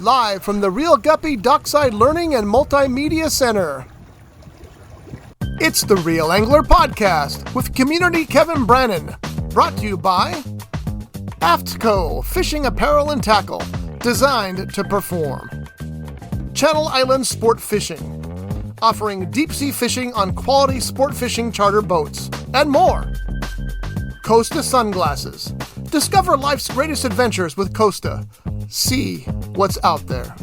live from the Real Guppy Dockside Learning and Multimedia Center. It's the Real Angler Podcast with community Kevin Brannon, brought to you by AFTCO Fishing Apparel and Tackle, designed to perform. Channel Islands Sport Fishing, offering deep-sea fishing on quality sport fishing charter boats, and more. Costa Sunglasses. Discover life's greatest adventures with Costa. See what's out there.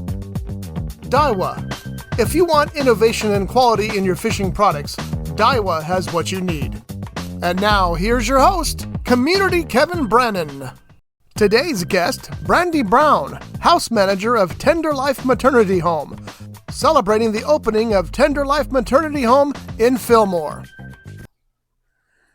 Daiwa. If you want innovation and quality in your fishing products, Daiwa has what you need. And now, here's your host, Community Kevin Brannon. Today's guest, Brandi Brown, house manager of Tenderlife Maternity Home, celebrating the opening of Tenderlife Maternity Home in Fillmore.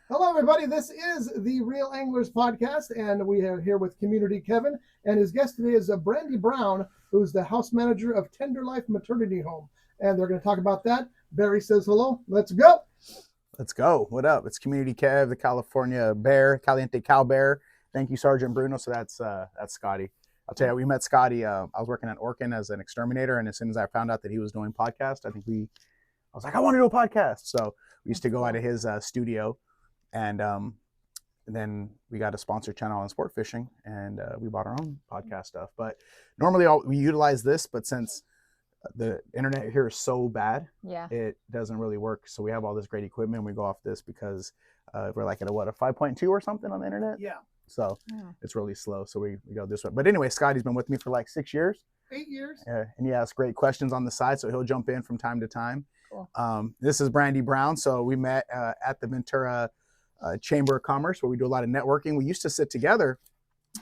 Hello, everybody. This is the Real Anglers Podcast, and we are here with Community Kevin, and his guest today is Brandi Brown, who's the house manager of Tenderlife Maternity Home, and they're going to talk about that. Barry says hello. Let's go. Let's go. What up? It's Community Kev, the California Bear, Caliente Cow Bear. Thank you, Sergeant Bruno. So that's Scotty. I'll tell you, we met Scotty. I was working at Orkin as an exterminator, and as soon as I found out that he was doing podcast, I was like, I want to do a podcast. So we used to go out of his studio. And then we got a sponsored channel on sport fishing, and we bought our own podcast stuff. But normally we utilize this, but since the internet here is so bad, it doesn't really work. So we have all this great equipment. We go off this because we're like at a 5.2 or something on the internet. Yeah. So it's really slow. So we go this way. But anyway, Scotty's been with me for like 6 years. 8 years. And he asks great questions on the side, so he'll jump in from time to time. Cool. This is Brandi Brown. So we met at the Ventura Chamber of Commerce, where we do a lot of networking. We used to sit together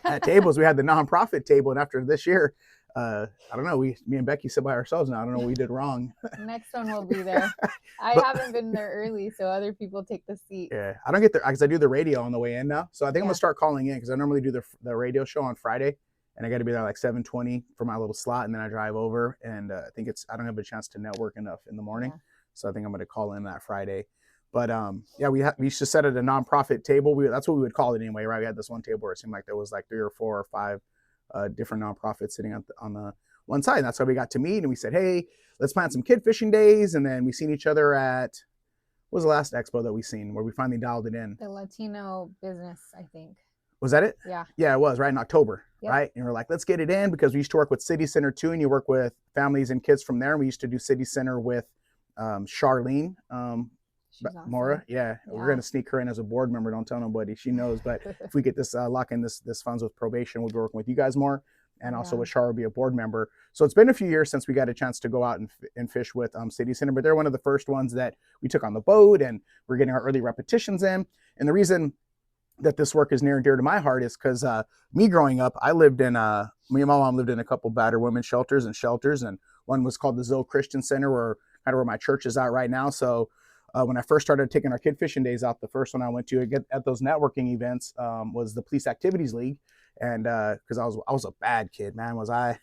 at tables. We had the nonprofit table, and after this year, I don't know, me and Becky sit by ourselves now. I don't know what we did wrong. Next one will be there. I haven't been there early, so other people take the seat. Yeah, I don't get there because I do the radio on the way in now. So I think I'm gonna start calling in because I normally do the radio show on Friday, and I got to be there like 7:20 for my little slot, and then I drive over. And I don't have a chance to network enough in the morning, so I think I'm gonna call in that Friday. But we used to sit at a nonprofit table. That's what we would call it anyway, right? We had this one table where it seemed like there was like 3 or 4 or 5 different nonprofits sitting on the one side. And that's how we got to meet. And we said, hey, let's plan some kid fishing days. And then we seen each other at, what was the last expo that we seen where we finally dialed it in? The Latino business, I think. Was that it? Yeah. Yeah, it was right in October, right? And we're like, let's get it in because we used to work with City Center too. And you work with families and kids from there. And we used to do City Center with Charlene. Awesome. Mora, we're gonna sneak her in as a board member. Don't tell nobody. She knows. But if we get this lock in this funds with probation, we'll be working with you guys more, and also with Char will be a board member. So it's been a few years since we got a chance to go out and fish with City Center. But they're one of the first ones that we took on the boat, and we're getting our early repetitions in. And the reason that this work is near and dear to my heart is because me growing up, me and my mom lived in a couple battered women's shelters, and one was called the Zoe Christian Center, where my church is at right now. So. When I first started taking our kid fishing days out, the first one I went to at those networking events was the Police Activities League, and because I was a bad kid, man.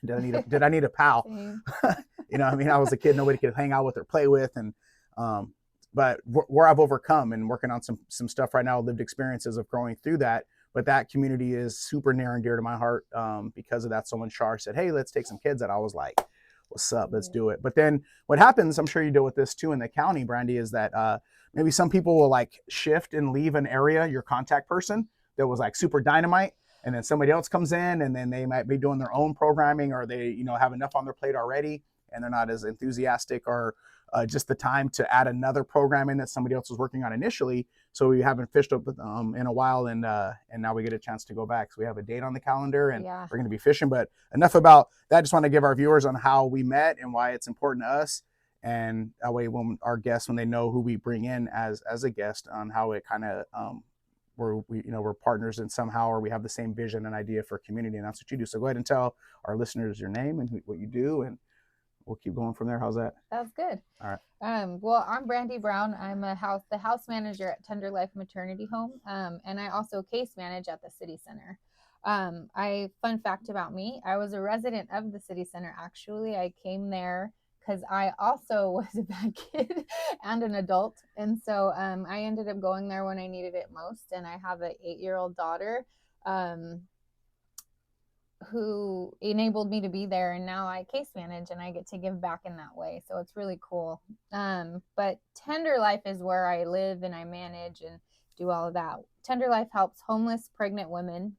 Did I need a pal? You know, I mean, I was a kid nobody could hang out with or play with, and but where I've overcome and working on some stuff right now, lived experiences of growing through that. But that community is super near and dear to my heart because of that. So when Char said, "Hey, let's take some kids," that I was like, what's up? Let's do it. But then what happens, I'm sure you deal with this too in the county, Brandi, is that maybe some people will like shift and leave an area, your contact person that was like super dynamite. And then somebody else comes in and then they might be doing their own programming, or they, have enough on their plate already and they're not as enthusiastic or just the time to add another program in that somebody else was working on initially. So we haven't fished up in a while, and now we get a chance to go back. So we have a date on the calendar, and we're going to be fishing. But enough about that. I just want to give our viewers on how we met and why it's important to us, and that way when our guests, when they know who we bring in as a guest, on how it kind of we're partners in somehow, or we have the same vision and idea for community, and that's what you do. So go ahead and tell our listeners your name and what you do, and we'll keep going from there. How's that? That's good. All right. Well, I'm Brandi Brown. I'm the house manager at Tenderlife Maternity Home, and I also case manage at the City Center. Fun fact about me, I was a resident of the City Center. Actually, I came there because I also was a bad kid and an adult, and so I ended up going there when I needed it most. And I have an 8-year-old daughter. who enabled me to be there, and now I case manage and I get to give back in that way. So it's really cool. But Tenderlife is where I live and I manage and do all of that. Tenderlife helps homeless pregnant women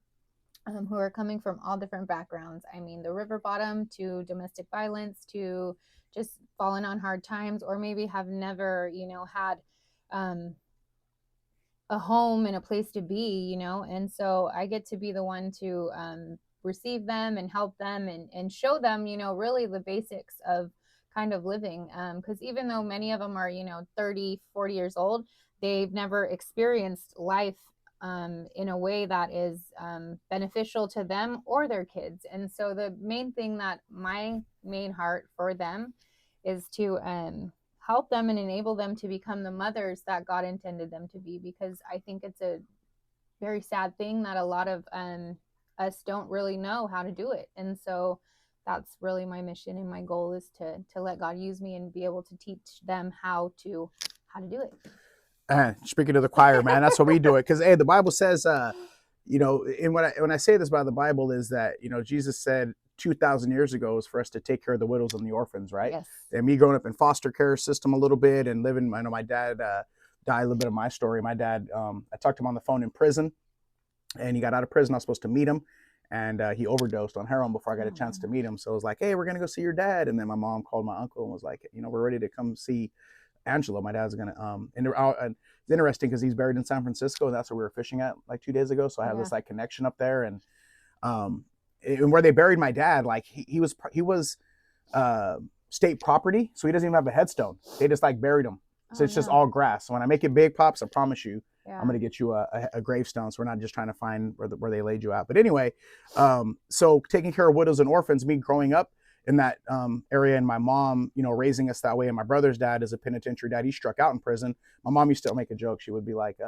who are coming from all different backgrounds. I mean, the river bottom to domestic violence to just falling on hard times, or maybe have never, had a home and a place to be, and so I get to be the one to receive them and help them and show them, really the basics of kind of living. Because even though many of them are, 30, 40 years old, they've never experienced life in a way that is beneficial to them or their kids. And so the main thing that my main heart for them is to help them and enable them to become the mothers that God intended them to be, because I think it's a very sad thing that a lot of us don't really know how to do it. And so that's really my mission, and my goal is to let God use me and be able to teach them how to do it. Speaking to the choir, man, that's what we do it. Because the Bible says, and when I say this about the Bible is that, Jesus said 2,000 years ago is for us to take care of the widows and the orphans, right? Yes. And me growing up in foster care system a little bit and living, I know my dad died, a little bit of my story. My dad, I talked to him on the phone in prison, and he got out of prison. I was supposed to meet him, and he overdosed on heroin before I got a chance to meet him. So I was like, hey, we're going to go see your dad. And then my mom called my uncle and was like, we're ready to come see Angelo. My dad's gonna and it's interesting because he's buried in San Francisco, and that's where we were fishing at like 2 days ago. So I have this like connection up there, and where they buried my dad, like he was state property, so he doesn't even have a headstone. They just like buried him, so it's just all grass. So when I make it big, Pops, I promise you, I'm gonna get you a gravestone. So we're not just trying to find where they laid you out. But anyway, so taking care of widows and orphans, me growing up in that area, and my mom, raising us that way. And my brother's dad is a penitentiary dad. He struck out in prison. My mom used to make a joke. She would be like,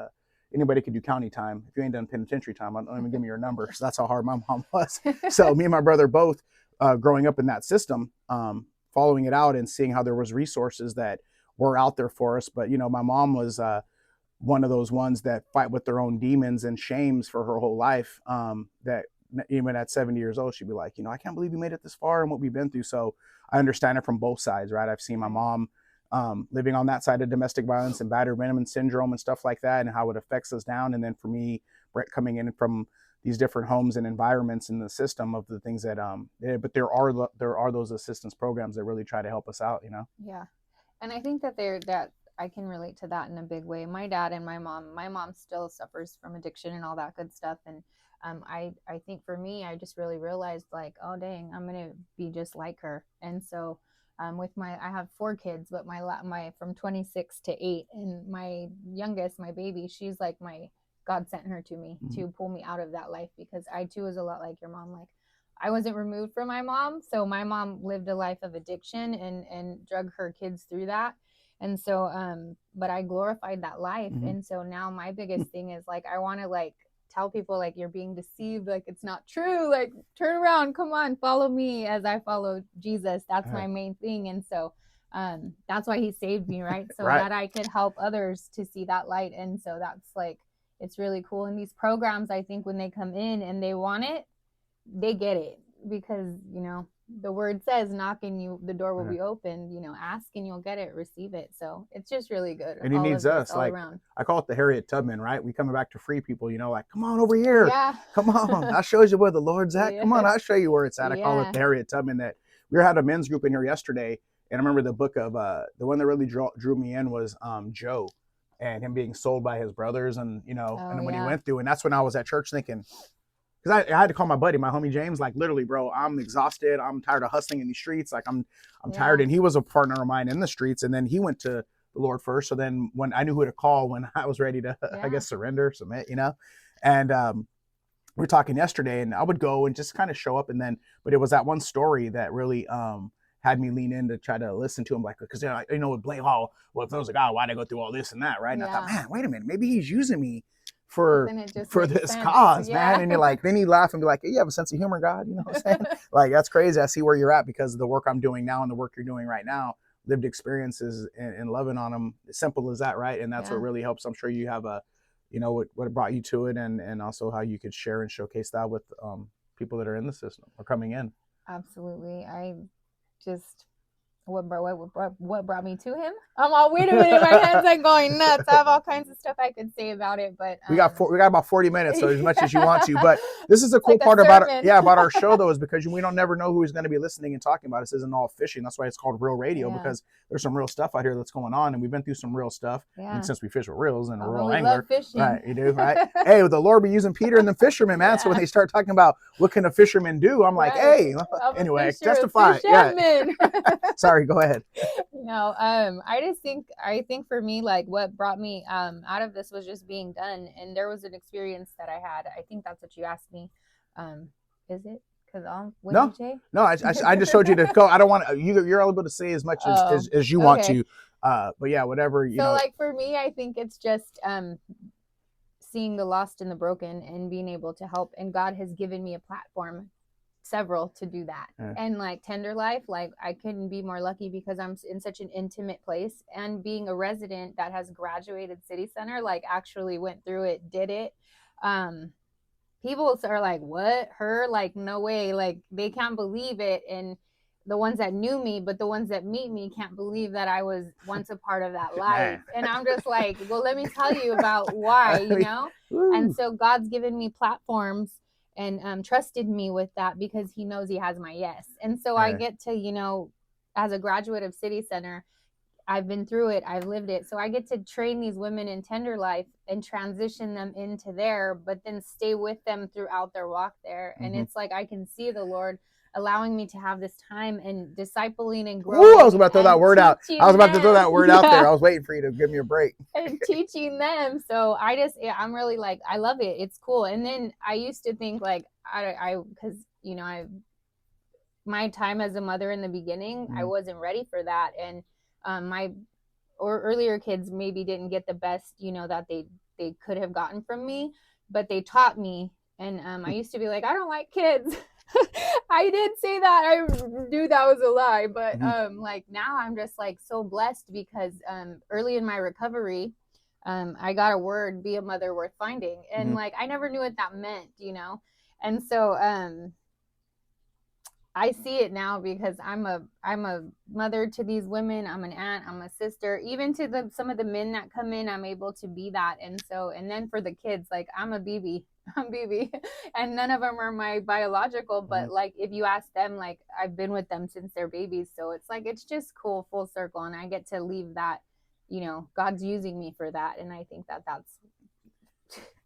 anybody can do county time. If you ain't done penitentiary time, don't even give me your number. So that's how hard my mom was. So me and my brother both growing up in that system, following it out and seeing how there was resources that were out there for us. But, my mom was one of those ones that fight with their own demons and shames for her whole life, that even at 70 years old, she'd be like, I can't believe you made it this far and what we've been through. So I understand it from both sides, right? I've seen my mom living on that side of domestic violence and battered women syndrome and stuff like that, and how it affects us down. And then for me, Brett, coming in from these different homes and environments in the system of the things that, but there are those assistance programs that really try to help us out, Yeah. And I think that I can relate to that in a big way. My dad and my mom still suffers from addiction and all that good stuff. And I think for me, I just really realized like, oh dang, I'm gonna be just like her. And so I have 4 kids, but my from 26 to 8, and my youngest, my baby, she's like God sent her to me to pull me out of that life, because I too was a lot like your mom. Like I wasn't removed from my mom, so my mom lived a life of addiction and drug her kids through that. And so but I glorified that life. And so now my biggest thing is like, I want to like tell people like, you're being deceived, like it's not true, like turn around, come on, follow me as I follow Jesus. That's my main thing. And so that's why he saved me, right? So that I could help others to see that light. And so that's like, it's really cool. And these programs, I think when they come in and they want it, they get it, because the word says knock and the door will be opened, ask and you'll get it, receive it. So it's just really good. And he needs us all like around. I call it the Harriet Tubman, right? We coming back to free people, like, come on over here. Yeah. Come on. I'll show you where the Lord's at. Come on, I'll show you where it's at. I call it the Harriet Tubman. That we had a men's group in here yesterday, and I remember the book of the one that really drew me in was Joe, and him being sold by his brothers, and and when he went through, and that's when I was at church thinking, because I had to call my buddy, my homie James, like literally, bro, I'm exhausted. I'm tired of hustling in these streets. Like I'm tired. And he was a partner of mine in the streets. And then he went to the Lord first. So then when I knew who to call when I was ready to, I guess, submit, And we were talking yesterday, and I would go and just kind of show up. And then, but it was that one story that really had me lean in to try to listen to him, like, because with Blake Hall, well, if there was a guy, why'd I go through all this and that, right? And I thought, man, wait a minute, maybe he's using me for this sense. Cause, man. And you're like, then he laugh and be like, hey, you have a sense of humor, God. You know what I'm saying? Like, that's crazy. I see where you're at because of the work I'm doing now and the work you're doing right now, lived experiences and loving on them. As simple as that, right? And that's what really helps. I'm sure you have what brought you to it, and also how you could share and showcase that with people that are in the system or coming in. Absolutely. I just what brought me to him? I'm all, wait a minute, my hands are going nuts. I have all kinds of stuff I could say about it, but we got about 40 minutes, so as much as you want to. But this is the cool like part about about our show, though, is because we don't never know who's going to be listening and talking about it. This isn't all fishing. That's why it's called Real Radio, because there's some real stuff out here that's going on, and we've been through some real stuff. I mean, since we fish with reels and a real angler, love fishing. Right? You do, right? Hey, the Lord be using Peter and the fishermen, man. So when they start talking about what can a fisherman do, I'm like, hey, anyway, justify. Yeah. Sorry, go ahead. No, I think for me, like what brought me out of this was just being done, and there was an experience that I had. I think that's what you asked me. Is it? Because no, I just told you to go. I don't want you're able to say as much as you want to, but yeah, whatever you know. Like for me, I think it's just seeing the lost and the broken and being able to help, and God has given me a platform. Several to do that. And like Tenderlife, like I couldn't be more lucky because I'm in such an intimate place, and being a resident that has graduated city center, like actually went through it, did it. People are like, what, her? Like, no way. Like they can't believe it. And the ones that knew me, but the ones that meet me can't believe that I was once a part of that life. And I'm just like, well, let me tell you about why, you know? And so God's given me platforms and trusted me with that because he knows he has my yes. And so I get to, you know, as a graduate of City Center, I've been through it, I've lived it. So I get to train these women in Tenderlife and transition them into there, but then stay with them throughout their walk there. And it's like I can see the Lord allowing me to have this time and discipling and growing. Ooh, I was about to throw that word out. I was about to throw that word out there. I was waiting for you to give me a break. And teaching them. So I'm really like, I love it. It's cool. And then I used to think like, because, you know, my time as a mother in the beginning, I wasn't ready for that. And my earlier kids maybe didn't get the best, you know, that they could have gotten from me, but they taught me. And I used to be like, I don't like kids. I did say that. I knew that was a lie, but like now I'm just like so blessed because early in my recovery, I got a word, be a mother worth finding. And like I never knew what that meant, you know. And so I see it now because I'm a mother to these women. I'm an aunt, I'm a sister, even to some of the men that come in, I'm able to be that. And so, and then for the kids, like I'm BB, and none of them are my biological, but like if you ask them, like I've been with them since they're babies. So it's like, it's just cool, full circle. And I get to leave that, you know, God's using me for that. And I think that's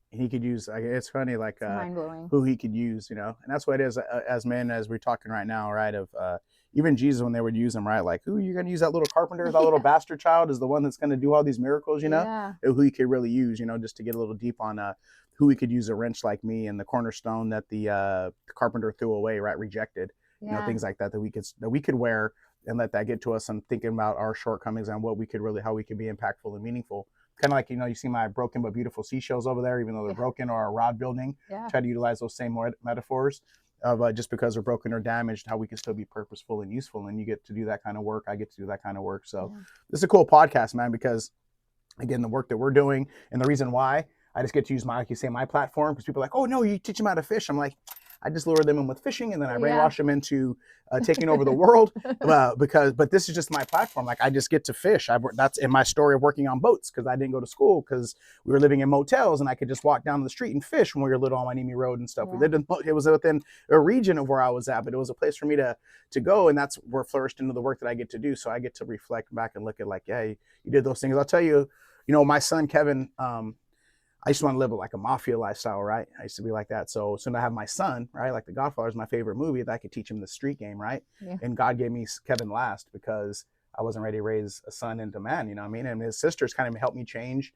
he could use, it's funny, like mind-blowing. Who he could use, you know. And that's what it is as men, as we're talking right now, right, of even Jesus, when they would use him, right, like, who you're going to use, that little carpenter, that little bastard child is the one that's going to do all these miracles, you know. Who he could really use, you know, just to get a little deep on who he could use, a wrench like me and the cornerstone that the carpenter threw away, right, rejected, you know, things like that we could wear and let that get to us, and thinking about our shortcomings and what we could really, how we could be impactful and meaningful. Kind of like, you know, you see my broken but beautiful seashells over there, even though they're broken, or a rod building. Try to utilize those same metaphors of just because they're broken or damaged, how we can still be purposeful and useful. And you get to do that kind of work. I get to do that kind of work. So this is a cool podcast, man, because again, the work that we're doing and the reason why I just get to use my platform, because people are like, oh no, you teach them how to fish. I'm like, I just lure them in with fishing, and then I brainwash them into taking over the world. But this is just my platform. Like I just get to fish. That's in my story of working on boats, because I didn't go to school, because we were living in motels, and I could just walk down the street and fish when we were little on Miami Road and stuff. We lived it was within a region of where I was at, but it was a place for me to go, and that's where flourished into the work that I get to do. So I get to reflect back and look at like, yeah, you did those things. I'll tell you, you know, my son Kevin. I used to want to live like a mafia lifestyle, right? I used to be like that. So soon I have my son, right? Like The Godfather is my favorite movie, that I could teach him the street game, right? And God gave me Kevin last because I wasn't ready to raise a son into man, you know what I mean? And his sisters kind of helped me change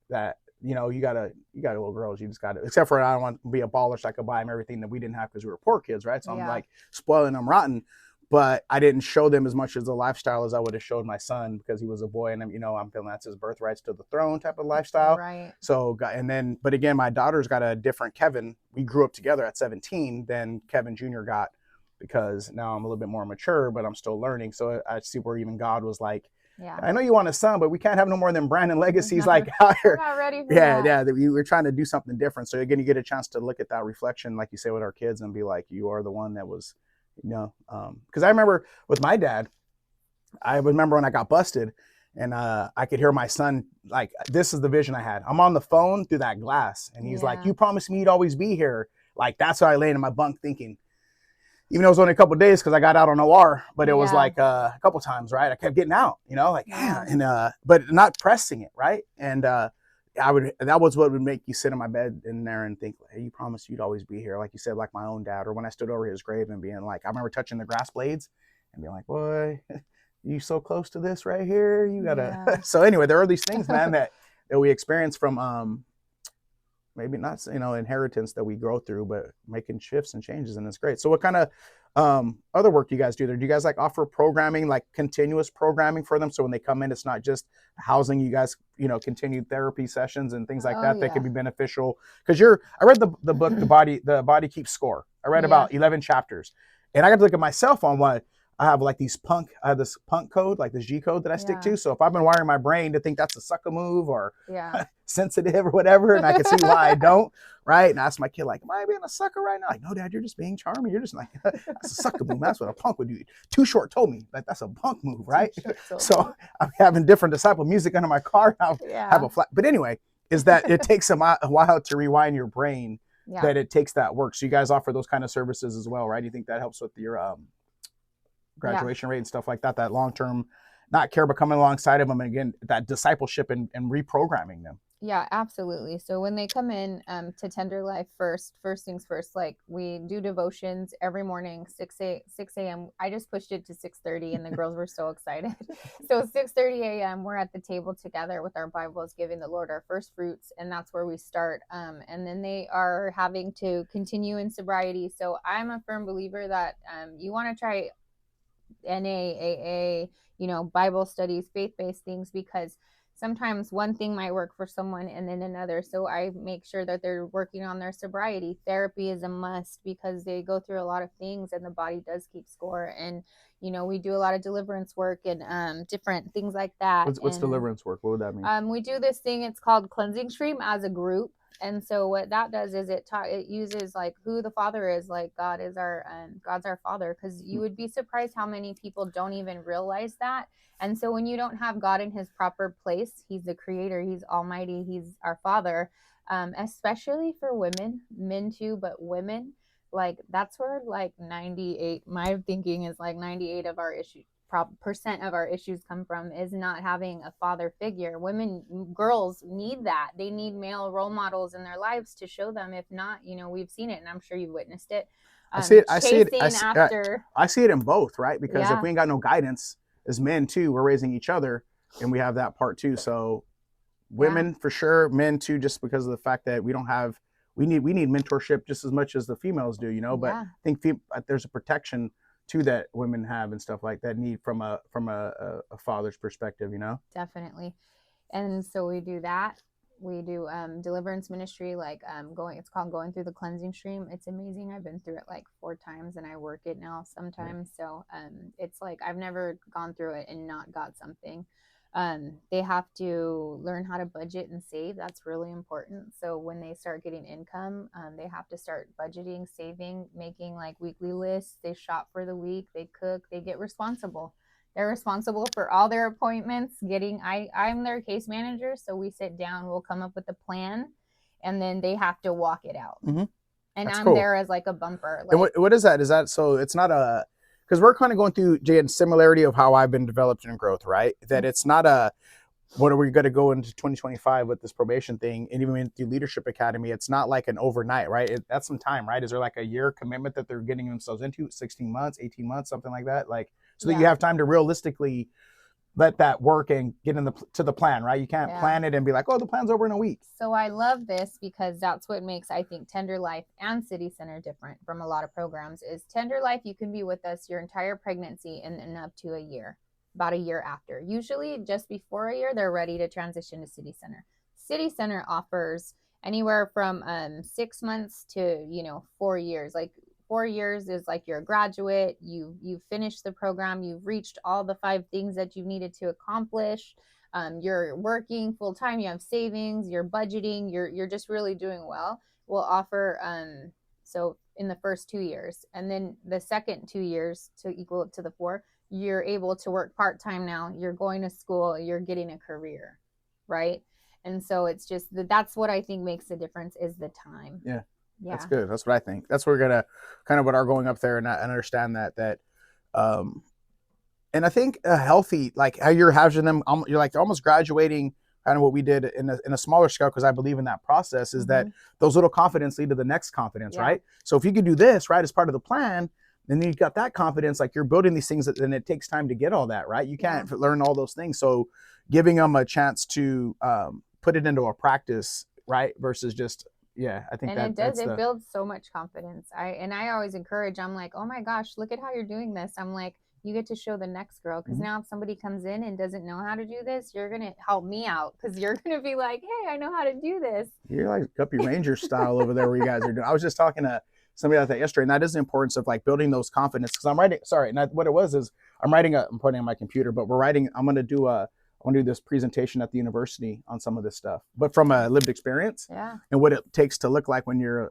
that. You know, you got little girls, you just got to, except for I don't want to be a baller, so I could buy them everything that we didn't have because we were poor kids, right? So I'm like spoiling them rotten. But I didn't show them as much as the lifestyle as I would have showed my son, because he was a boy, and you know, I'm feeling that's his birthrights to the throne type of lifestyle. Right. So, and then, but again, my daughter's got a different Kevin. We grew up together at 17 than Kevin Jr. got, because now I'm a little bit more mature, but I'm still learning. So I see where even God was like, Yeah. I know you want a son, but we can't have no more than Brandon legacies No, like out we're here. not ready for Yeah, that. yeah. We're trying to do something different. So again, you get a chance to look at that reflection, like you say, with our kids, and be like, you are the one that was, because I remember with my dad, I remember when I got busted, and I could hear my son, like, this is the vision I had. I'm on the phone through that glass, and he's like, Yeah. "You promised me you'd always be here." Like, that's how I lay in my bunk thinking. Even though it was only a couple of days because I got out on OR, but it was Yeah. like a couple times, right? I kept getting out, like, Yeah. and but not pressing it, right? And that was what would make you sit in my bed in there and think, hey, you promised you'd always be here, like you said, like my own dad. Or when I stood over his grave and being like, I remember touching the grass blades and being like, boy, you so close to this right here, you gotta. Yeah. So anyway, there are these things, man, that we experience from maybe not, inheritance that we grow through, but making shifts and changes, and it's great. So what kind of other work do you guys do there? Do you guys like offer programming, like continuous programming for them, so when they come in, it's not just housing? You guys, continued therapy sessions and things like that Yeah. can be beneficial? Because I read the book, the body keeps score. I read about 11 chapters, and I got to look at myself on what I have, like I have this punk code, like this G code that I stick to. So if I've been wiring my brain to think that's a sucker move or sensitive or whatever, and I can see why I don't, right? And I ask my kid, like, am I being a sucker right now? Like, no, Dad, you're just being charming. You're just like, that's a sucker move. That's what a punk would do. Too Short told me that that's a punk move, right? So I'm having different disciple music under my car. I'll have a flat. But anyway, is that it takes a while to rewind your brain, that it takes that work. So you guys offer those kind of services as well, right? Do you think that helps with your graduation rate and stuff like that, that long-term not care, but coming alongside of them, and again, that discipleship and reprogramming them? Yeah, absolutely. So when they come in to Tenderlife, first things first, like, we do devotions every morning, 6 a.m. I just pushed it to 6:30 and the girls were so excited. So 6:30 a.m. we're at the table together with our Bibles, giving the Lord our first fruits, and that's where we start. And then they are having to continue in sobriety. So I'm a firm believer that you want to try NA, AA, Bible studies, faith-based things, because sometimes one thing might work for someone and then another. So I make sure that they're working on their sobriety. Therapy is a must because they go through a lot of things and the body does keep score. And, we do a lot of deliverance work and different things like that. What's deliverance work? What would that mean? We do this thing, it's called Cleansing Stream, as a group. And so what that does is it uses, like, who the Father is, like God's our Father, because you would be surprised how many people don't even realize that. And so when you don't have God in his proper place, he's the creator, he's almighty, he's our Father, especially for women, men too, but women, like, that's where, like, 98, my thinking is, like, 98 of our percent of our issues come from, is not having a father figure. Girls need that. They need male role models in their lives to show them. If not, we've seen it, and I'm sure you've witnessed it. I see it in both, right? Because if we ain't got no guidance as men too, we're raising each other, and we have that part too. So women for sure, men too, just because of the fact that we need mentorship just as much as the females do, but I think there's a protection too that women have and stuff like that need from a father's perspective, Definitely. And so we do that. We do deliverance ministry, like it's called Going Through the Cleansing Stream. It's amazing. I've been through it like 4 times and I work it now sometimes. So it's like I've never gone through it and not got something. They have to learn how to budget and save. That's really important. So when they start getting income, they have to start budgeting, saving, making like weekly lists. They shop for the week, they cook, they get responsible. They're responsible for all their appointments. I'm their case manager, so we sit down, we'll come up with a plan, and then they have to walk it out. Mm-hmm. And That's I'm cool. There as like a bumper. Like, and what is that? Is that so? It's not a, because we're kind of going through, Jay, similarity of how I've been developed in growth, right? That it's not a, what are we going to go into 2025 with this probation thing, and even through Leadership Academy, it's not like an overnight, right? That's some time, right? Is there like a year commitment that they're getting themselves into, 16 months, 18 months, something like that? Like, so that you have time to realistically let that work and get to the plan, right? You can't plan it and be like, oh, the plan's over in a week. So I love this because that's what makes, I think, Tenderlife and City Center different from a lot of programs. Is Tenderlife, you can be with us your entire pregnancy and up to a year, about a year after. Usually just before a year, they're ready to transition to City Center. City Center offers anywhere from 6 months to 4 years. Like 4 years is like you're a graduate, you've finished the program, you've reached all the 5 things that you needed to accomplish. You're working full time, you have savings, you're budgeting, you're just really doing well. We'll offer so in the first 2 years, and then the second 2 years to equal it to the 4, you're able to work part-time now, you're going to school, you're getting a career, right? And so it's just that's what I think makes the difference is the time. Yeah. That's good. That's what I think. That's what we're gonna kind of what are going up there and understand that and I think a healthy, like how you're having them, you're like almost graduating kind of what we did in a smaller scale, because I believe in that process is that those little confidence lead to the next confidence, right? So if you could do this, right, as part of the plan, then you've got that confidence, like you're building these things, then it takes time to get all that, right? You can't learn all those things. So giving them a chance to put it into a practice, right, versus just, I think and it builds so much confidence. I always encourage, I'm like, oh my gosh, look at how you're doing this. I'm like, you get to show the next girl, because now if somebody comes in and doesn't know how to do this, you're going to help me out, because you're going to be like, hey, I know how to do this. You're like Guppy Ranger style over there where you guys are doing. I was just talking to somebody about that yesterday, and that is the importance of like building those confidence, because I'm writing, what it was is I'm putting on my computer, but I'm going to do this presentation at the university on some of this stuff, but from a lived experience and what it takes to look like when you're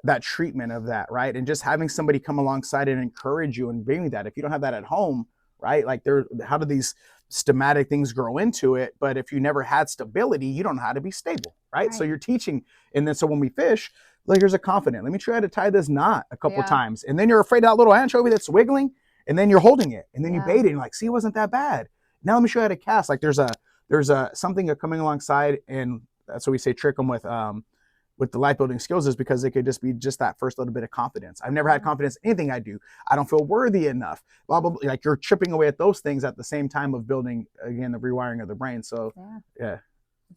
that treatment of that, right? And just having somebody come alongside and encourage you and bring that. If you don't have that at home, right? Like how do these schematic things grow into it? But if you never had stability, you don't know how to be stable, right? So you're teaching. And then so when we fish, like here's a confident, let me try to tie this knot a couple times. And then you're afraid of that little anchovy that's wiggling, and then you're holding it, and then you bait it and like, see, it wasn't that bad. Now let me show you how to cast. Like there's a something coming alongside, and that's what we say trick them with the life building skills, is because it could just be just that first little bit of confidence. I've never had confidence in anything I do. I don't feel worthy enough. Blah, blah, blah. Like you're chipping away at those things at the same time of building, again, the rewiring of the brain. So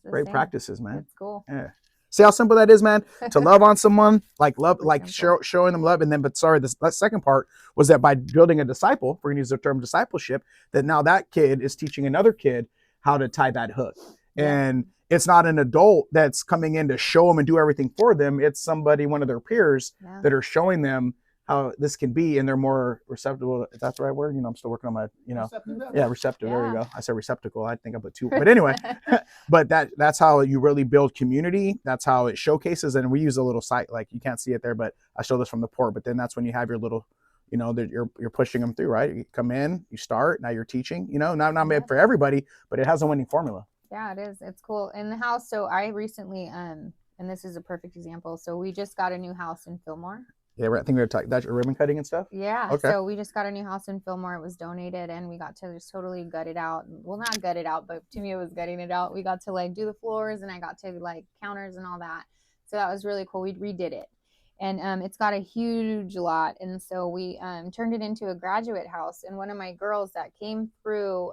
great practices, man. It's cool. Yeah. See how simple that is, man? To love on someone, showing them love. And then, that second part was that by building a disciple, we're gonna use the term discipleship, that now that kid is teaching another kid how to tie that hook. And it's not an adult that's coming in to show them and do everything for them. It's somebody, one of their peers that are showing them how this can be, and they're more receptive. If that's the right word. I'm still working on my, receptive. There you go. I said receptacle. I think I put 2, but anyway, but that's how you really build community. That's how it showcases. And we use a little site, like you can't see it there, but I show this from the port. But then that's when you have your little, that you're pushing them through, right? You come in, you start, now you're teaching, not made for everybody, but it has a winning formula. Yeah, it is. It's cool. In the house, so I recently, and this is a perfect example. So we just got a new house in Fillmore. Yeah, I think we were talking that's ribbon cutting and stuff. Yeah. Okay. So we just got a new house in Fillmore. It was donated, and we got to just totally gut it out. Well, not gut it out, but to me it was gutting it out. We got to like do the floors, and I got to like counters and all that. So that was really cool. We redid it, and it's got a huge lot. And so we turned it into a graduate house. And one of my girls that came through,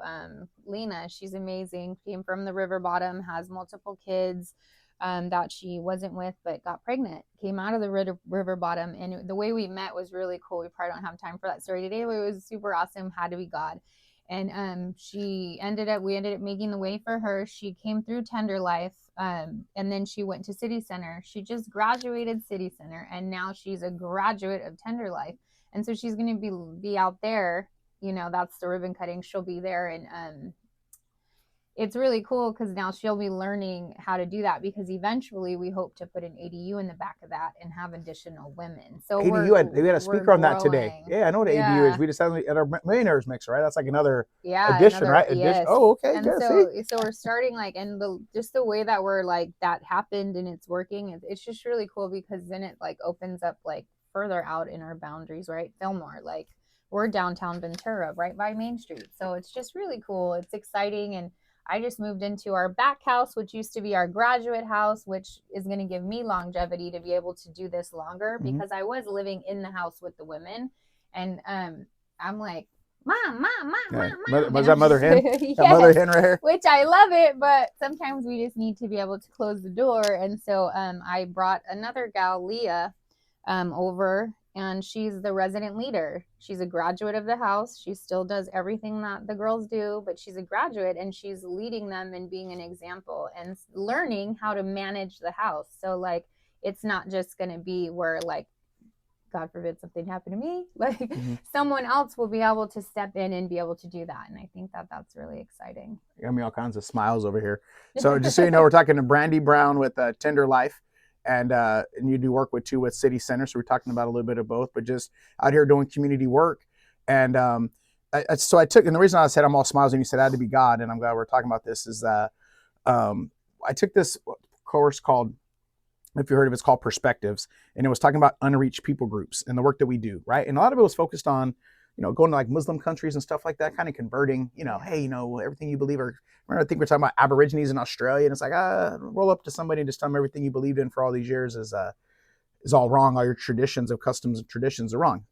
Lena, she's amazing, came from the river bottom, has multiple kids that she wasn't with, but got pregnant, came out of the river bottom. And the way we met was really cool. We probably don't have time for that story today, but it was super awesome. Had to be God. And we ended up making the way for her. She came through Tenderlife, and then she went to City Center. She just graduated City Center, and now she's a graduate of Tenderlife. And so she's going to be out there, that's the ribbon cutting. She'll be there, and it's really cool because now she'll be learning how to do that, because eventually we hope to put an ADU in the back of that and have additional women. So we had a speaker on that today. Yeah, I know what ADU is. We just had it at our millionaires mixer, right? That's like another addition, right? Yes. Oh, okay. And so we're starting and just the way that we're like that happened and it's working. It's just really cool, because then it like opens up like further out in our boundaries, right? Fillmore, like we're downtown Ventura, right by Main Street. So it's just really cool. It's exciting. And I just moved into our back house, which used to be our graduate house, which is going to give me longevity to be able to do this longer, because I was living in the house with the women. And I'm like, Mom. Was that Mother Hen? Yes, that Mother Hen right here? Which I love it, but sometimes we just need to be able to close the door. And so I brought another gal, Leah, over, and she's the resident leader. She's a graduate of the house. She still does everything that the girls do, but she's a graduate, and she's leading them and being an example and learning how to manage the house. So like, it's not just going to be where like God forbid something happened to me, like Mm-hmm. someone else will be able to step in and be able to do that. And I think that that's really exciting. You got me all kinds of smiles over here. So just so you know, we're talking to Brandi Brown with Tenderlife, and you do work with City Center. So we're talking about a little bit of both, but just out here doing community work. And so I took, and the reason I said I'm all smiles and you said I had to be God, and I'm glad we're talking about this, is that I took this course called, if you heard of it, it's called Perspectives, and it was talking about unreached people groups and the work that we do, right? And a lot of it was focused on, going to like Muslim countries and stuff like that, kind of converting, hey, everything you believe, or I think we're talking about Aborigines in Australia, and it's like, roll up to somebody and just tell them everything you believed in for all these years is all wrong. All your traditions of customs and traditions are wrong.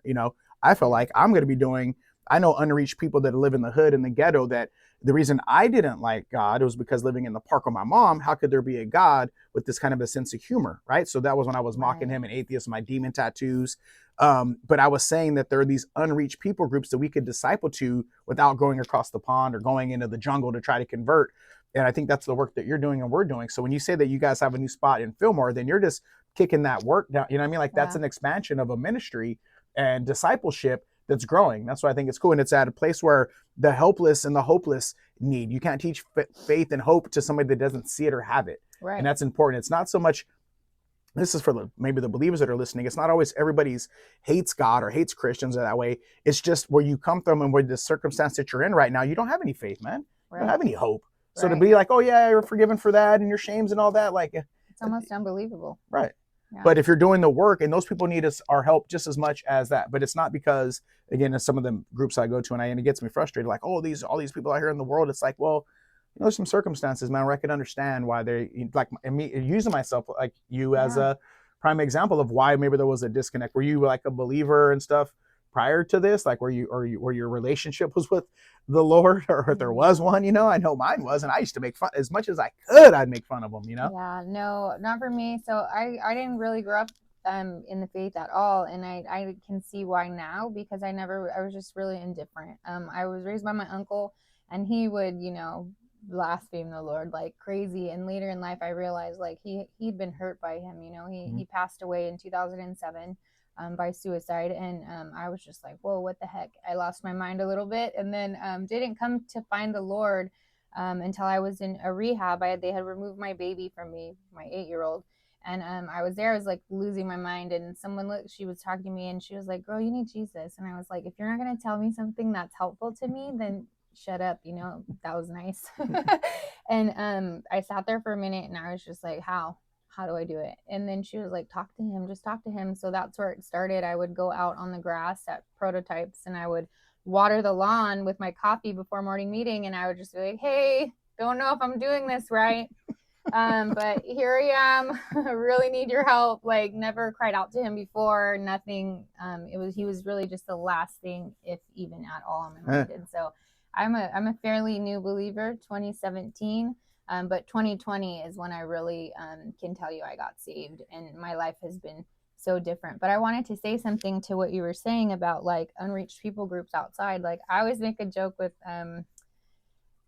I feel like I'm going to be doing, I know unreached people that live in the hood, in the ghetto, that the reason I didn't like God was because living in the park with my mom, how could there be a God with this kind of a sense of humor, right? So that was when I was mocking him, an atheist, my demon tattoos. But I was saying that there are these unreached people groups that we could disciple to without going across the pond or going into the jungle to try to convert. And I think that's the work that you're doing and we're doing. So when you say that you guys have a new spot in Fillmore, then you're just kicking that work down. You know what I mean? Like that's an expansion of a ministry and discipleship that's growing. That's why I think it's cool. And it's at a place where the helpless and the hopeless need. You can't teach faith and hope to somebody that doesn't see it or have it. Right. And that's important. It's not so much, this is for maybe the believers that are listening. It's not always everybody's hates God or hates Christians that way. It's just where you come from and where the circumstance that you're in right now, you don't have any faith, man. You don't have any hope. So to be like, oh yeah, you're forgiven for that and your shames and all that, like it's almost unbelievable. Right. Yeah. But if you're doing the work, and those people need our help just as much as that. But it's not because, again, in some of the groups I go to, and it gets me frustrated, like, oh, all these people out here in the world. It's like, well, there's some circumstances, man, where I can understand why they, like, me using myself like you as a prime example of why maybe there was a disconnect. Were you like a believer and stuff prior to this? Like, where your relationship was with the Lord, or if there was one, I know mine was, and I used to make fun as much as I could. I'd make fun of them, Yeah, no, not for me. So I didn't really grow up in the faith at all, and I can see why now, because I was just really indifferent. I was raised by my uncle, and he would blaspheme the Lord like crazy, and later in life I realized like he'd been hurt by him. He passed away in 2007 by suicide, and I was just like, whoa, what the heck. I lost my mind a little bit, and then didn't come to find the Lord until I was in a rehab. They had removed my baby from me, my 8-year-old, and I was there. I was like losing my mind, and she was talking to me, and she was like, girl, you need Jesus. And I was like, if you're not going to tell me something that's helpful to me, then shut up. That was nice. And I sat there for a minute, and I was just like, how do I do it? And then she was like, just talk to him. So that's where it started. I would go out on the grass at Prototypes, and I would water the lawn with my coffee before morning meeting, and I would just be like, hey, don't know if I'm doing this right, but here I am. I really need your help. Like, never cried out to him before, nothing. He was really just the last thing, if even at all, I'm reminded. So I'm a fairly new believer, 2017. But 2020 is when I really can tell you I got saved, and my life has been so different. But I wanted to say something to what you were saying about like unreached people groups outside. Like, I always make a joke with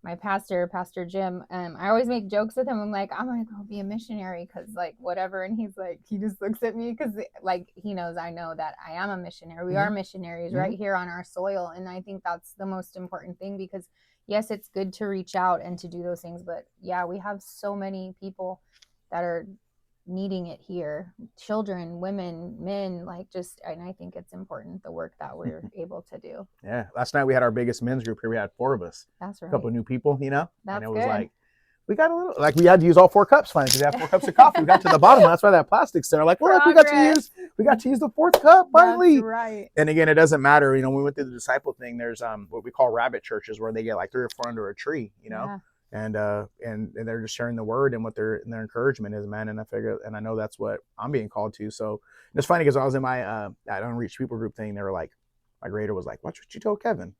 my Pastor Jim. I always make jokes with him. I'm like, I'm gonna go be a missionary because like whatever. And he's like, he just looks at me because like he knows I know that I am a missionary. We are missionaries right here on our soil, and I think that's the most important thing, because yes, it's good to reach out and to do those things, but yeah, we have so many people that are needing it here, children, women, men, and I think it's important, the work that we're able to do. Yeah, last night we had our biggest men's group here. We had 4 of us. That's right. A couple of new people, That's and it was good. like, we got a little, like, we had to use all 4 cups finally, because we had 4 cups of coffee. We got to the bottom, and that's why that plastic's there. Like, well, we got to use the 4th cup finally. That's right. And again, it doesn't matter. When we went through the disciple thing, there's what we call rabbit churches, where they get like 3 or 4 under a tree, Yeah. and they're just sharing the word and what their encouragement is, man. And I know that's what I'm being called to. So it's funny, because I was in my that unreached people group thing. They were like, my grader was like, watch what you told Kevin.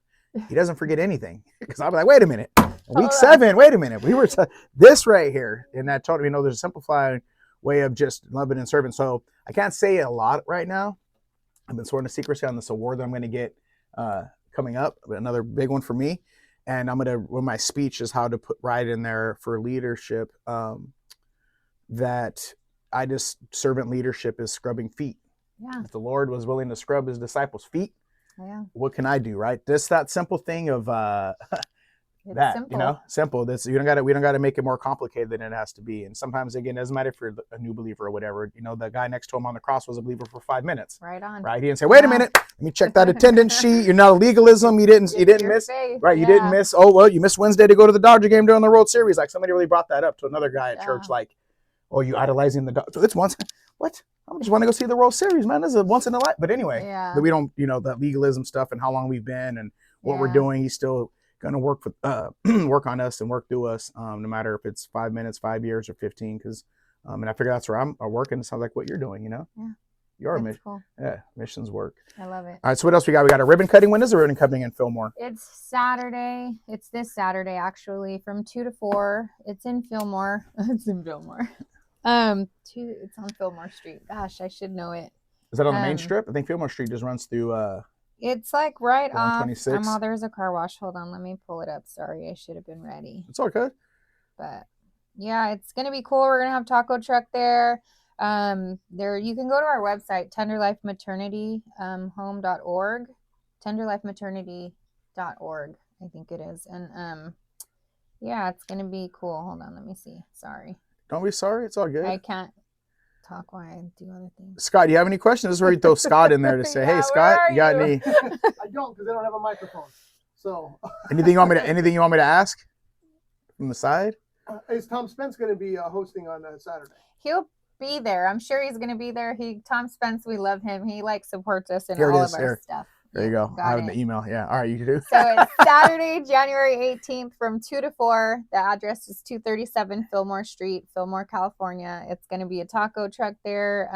He doesn't forget anything. Because I'll be like, wait a minute. Week 7, wait a minute. We were this right here. And that told me, there's a simplified way of just loving and serving. So I can't say a lot right now. I've been sworn to secrecy on this award that I'm going to get coming up. Another big one for me. And I'm going to, with my speech, is how to put right in there for leadership, that servant leadership is scrubbing feet. Yeah. If the Lord was willing to scrub his disciples' feet, Yeah. what can I do, right? Just that simple thing of It's that, simple. simple. This we don't got to make it more complicated than it has to be. And sometimes, again, it doesn't matter if you're a new believer or whatever. The guy next to him on the cross was a believer for 5 minutes. Right on. Right? He didn't say, "Wait a minute, let me check that attendance sheet." You're not a legalism. You didn't miss. Faith. Right? You didn't miss. Oh well, you missed Wednesday to go to the Dodger game during the World Series. Like somebody really brought that up to another guy at church. Like, oh, you idolizing the Dodgers? It's once. What? I just want to go see the World Series, man. This is a once in a life. But anyway, but we don't, that legalism stuff and how long we've been and what we're doing. He's still going to work work on us and work through us, no matter if it's 5 minutes, 5 years, or 15. Because, and I figure that's where I'm working. It sounds like what you're doing. Yeah. You're a mission. Cool. Yeah, missions work. I love it. All right, so what else we got? We got a ribbon cutting. When is the ribbon cutting in Fillmore? It's Saturday. It's this Saturday, actually, from 2 to 4. It's in Fillmore. It's in Fillmore. It's on Fillmore Street. Gosh, I should know it. Is that on the main strip? I think Fillmore Street just runs through. It's like right off. 126. There's a car wash. Hold on, let me pull it up. Sorry, I should have been ready. It's all good. But yeah, it's gonna be cool. We're gonna have taco truck there. You can go to our website, tenderlifematernity.home.org, tenderlifematernity.org, I think it is. And yeah, it's gonna be cool. Hold on, let me see. Sorry. Don't be sorry. It's all good. I can't talk while I do other things. Scott, do you have any questions? This is where you throw Scott in there to say, "Hey, Scott, you got any?" I don't, because I don't have a microphone. So anything you want me to ask from the side? Is Tom Spence going to be hosting on Saturday? He'll be there. I'm sure he's going to be there. Tom Spence, we love him. He supports us in Here all of our stuff. There you go. I have the email. Yeah. All right, you can do. So it's Saturday, January 18th from 2 to 4. The address is 237 Fillmore Street, Fillmore, California. It's going to be a taco truck there.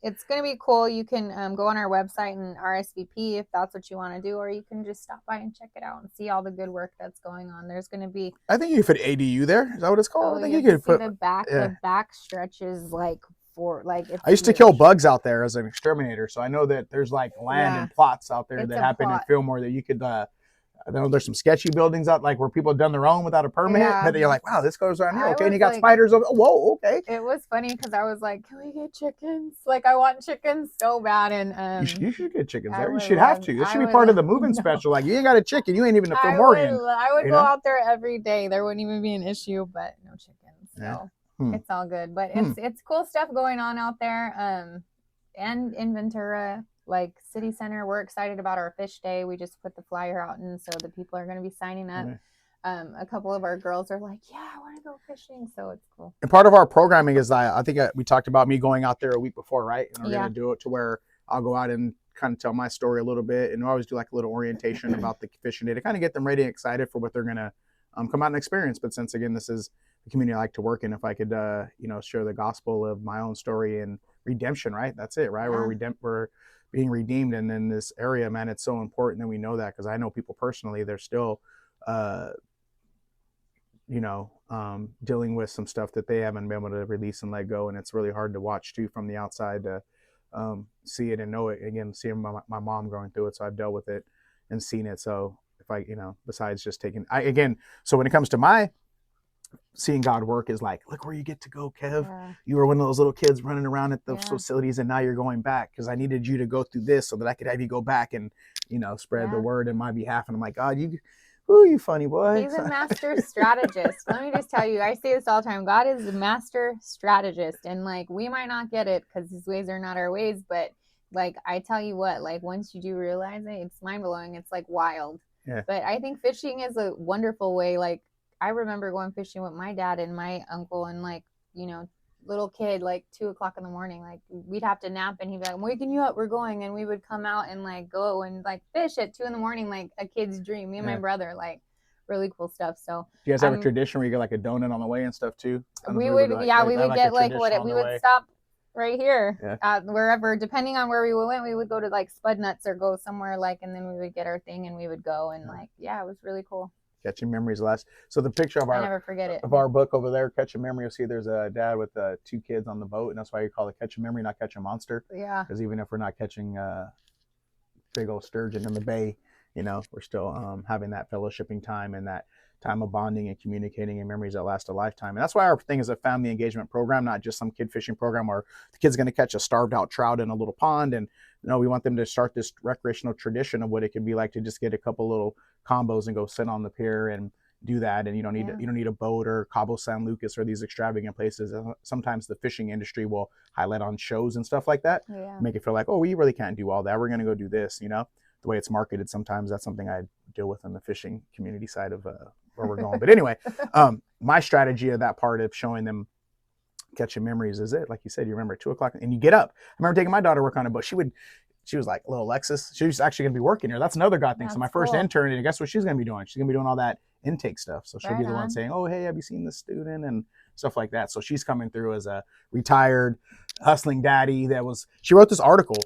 It's going to be cool. You can go on our website and RSVP if that's what you want to do, or you can just stop by and check it out and see all the good work that's going on. There's going to be... I think you could put ADU there. Is that what it's called? I think you could put... The back stretches I used to kill bugs out there as an exterminator, so I know that there's land and plots out there that happen in Fillmore that you could I know there's some sketchy buildings out where people have done their own without a permit, but you're like, wow, this goes around here, okay, and you got spiders over. Whoa, okay. It was funny because I was like, can we get chickens? I want chickens so bad, and you should get chickens there. You should have to. This should be part of the moving special. You ain't got a chicken, you ain't even a Fillmorean. I would go out there every day. There wouldn't even be an issue, but no chickens. So. Yeah. It's all good, but it's cool stuff going on out there. And in Ventura, City Center, we're excited about our fish day. We just put the flyer out, and so the people are going to be signing up. A couple of our girls are like, yeah, I want to go fishing, so it's cool. And part of our programming is I think we talked about me going out there a week before, right? And we're going to do it to where I'll go out and kind of tell my story a little bit, and we always do a little orientation about the fishing day to kind of get them ready and excited for what they're going to come out and experience. But since again, this is the community I like to work in, if I could share the gospel of my own story and redemption, right? That's it, right? Yeah. We're being redeemed, and in this area, man, it's so important that we know that, because I know people personally, they're still dealing with some stuff that they haven't been able to release and let go, and it's really hard to watch too from the outside to see it and know it. Again, seeing my mom going through it, so I've dealt with it and seen it. So if I besides just so when it comes to my seeing God work is look where you get to go, Kev. Yeah. You were one of those little kids running around at those facilities, and now you're going back because I needed you to go through this so that I could have you go back and spread the word in my behalf. And I'm like, God, you funny boy. He's a master strategist. Let me just tell you, I say this all the time. God is a master strategist, and we might not get it because his ways are not our ways, but I tell you what, once you do realize it, it's mind blowing. It's wild. Yeah. But I think fishing is a wonderful way. I remember going fishing with my dad and my uncle, and little kid, 2 o'clock in the morning, we'd have to nap, and he'd be like, I'm waking you up, we're going. And we would come out and go and fish at 2 in the morning, a kid's dream. Me and my brother, really cool stuff. So do you guys have a tradition where you get a donut on the way and stuff too? We would get we would stop right here wherever, depending on where we went. We would go to Spud Nuts or go somewhere and then we would get our thing and we would go, and it was really cool. Catching Memories last. So the picture of I never forget it. Of our book over there, Catch a Memory, you'll see there's a dad with 2 kids on the boat, and that's why you call it Catch a Memory, not Catch a Monster. Yeah. Because even if we're not catching big old sturgeon in the bay, we're still having that fellowshipping time and that time of bonding and communicating and memories that last a lifetime. And that's why our thing is a family engagement program, not just some kid fishing program where the kid's going to catch a starved out trout in a little pond. And we want them to start this recreational tradition of what it can be like to just get a couple little combos and go sit on the pier and do that. And you don't need a boat or Cabo San Lucas or these extravagant places. Sometimes the fishing industry will highlight on shows and stuff like that, make it feel like, oh, we really can't do all that. We're going to go do this, the way it's marketed. Sometimes that's something I deal with in the fishing community side of where we're going. But anyway, my strategy of that part of showing them catching memories is it. Like you said, you remember at 2:00 and you get up. I remember taking my daughter to work on it, but she was like, little Alexis, she was actually going to be working here. That's another God thing. So my first intern, and guess what she's going to be doing? She's going to be doing all that intake stuff. So she'll be the one saying, oh, hey, have you seen this student? And stuff like that. So she's coming through as a retired hustling daddy she wrote this article.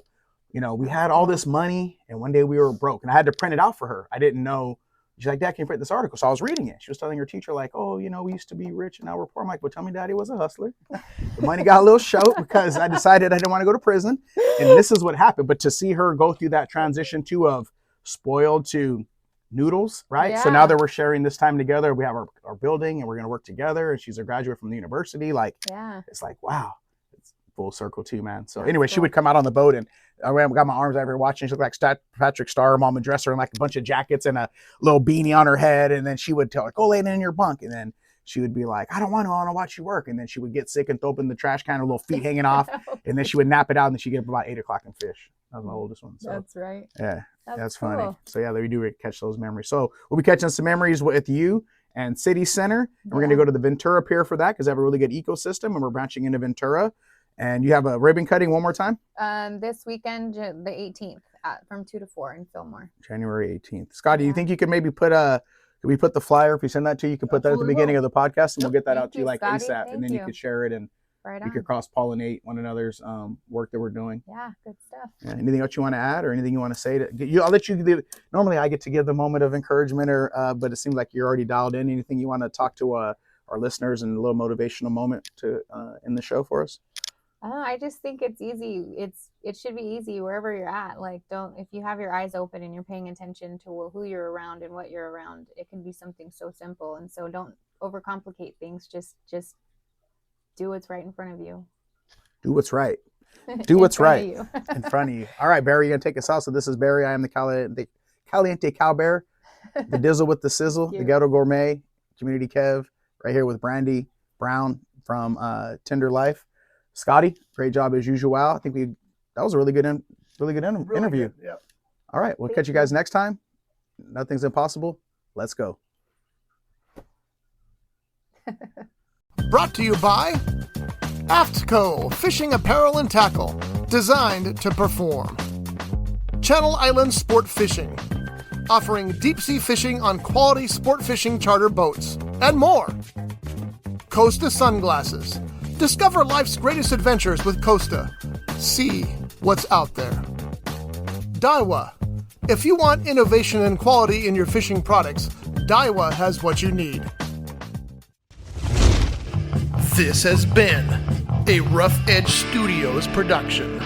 We had all this money and one day we were broke and I had to print it out for her. I didn't know. She's like, Dad, can you print this article? So I was reading it. She was telling her teacher like, oh, we used to be rich and now we're poor. I'm like, well, tell me Daddy was a hustler. The money got a little short because I decided I didn't want to go to prison. And this is what happened. But to see her go through that transition of spoiled to noodles, right? Yeah. So now that we're sharing this time together, we have our building and we're going to work together. And she's a graduate from the university. It's like, wow, it's full circle too, man. So anyway, she would come out on the boat and I got my arms over her watching. She looked like Patrick Star. Mom would dress her in like a bunch of jackets and a little beanie on her head. And then she would tell her, go lay in your bunk. And then she would be like, I want to watch you work. And then she would get sick and throw up in the trash can, her little feet hanging off. And then she would nap it out and then she'd get up about 8:00 and fish. That was my oldest one. So, that's right. Yeah, that's cool. funny. So yeah, we do catch those memories. So we'll be catching some memories with you and City Center. And we're going to go to the Ventura Pier for that because they have a really good ecosystem and we're branching into Ventura. And you have a ribbon cutting one more time? This weekend, the 18th, from 2 to 4 in Fillmore. January 18th. Scott, do you think you could maybe put could we put the flyer, if we send that to you, you can put that at the beginning of the podcast and we'll get that out to you like Scotty. ASAP. And then you could share it and we could cross-pollinate one another's work that we're doing. Yeah, good stuff. Yeah, anything else you want to add or anything you want to say? I'll let you normally I get to give the moment of encouragement, but it seems like you're already dialed in. Anything you want to talk to our listeners and a little motivational moment to in the show for us? I just think it's easy. It should be easy wherever you're at. If you have your eyes open and you're paying attention to who you're around and what you're around, it can be something so simple. And so don't overcomplicate things. Just do what's right in front of you. Do what's right. Do what's right in front of you. All right, Barry, you're going to take us out. So this is Barry. I am the Caliente Cow Bear, the Dizzle with the Sizzle, the Ghetto Gourmet, Community Kev, right here with Brandi Brown from Tenderlife. Scotty, great job as usual. I think that was a really good interview. Yeah. All right, we'll catch you guys next time. Nothing's impossible. Let's go. Brought to you by AFTCO Fishing Apparel and Tackle, designed to perform. Channel Island Sport Fishing, offering deep-sea fishing on quality sport fishing charter boats, and more. Costa Sunglasses. Discover life's greatest adventures with Costa. See what's out there. Daiwa. If you want innovation and quality in your fishing products, Daiwa has what you need. This has been a Rough Edge Studios production.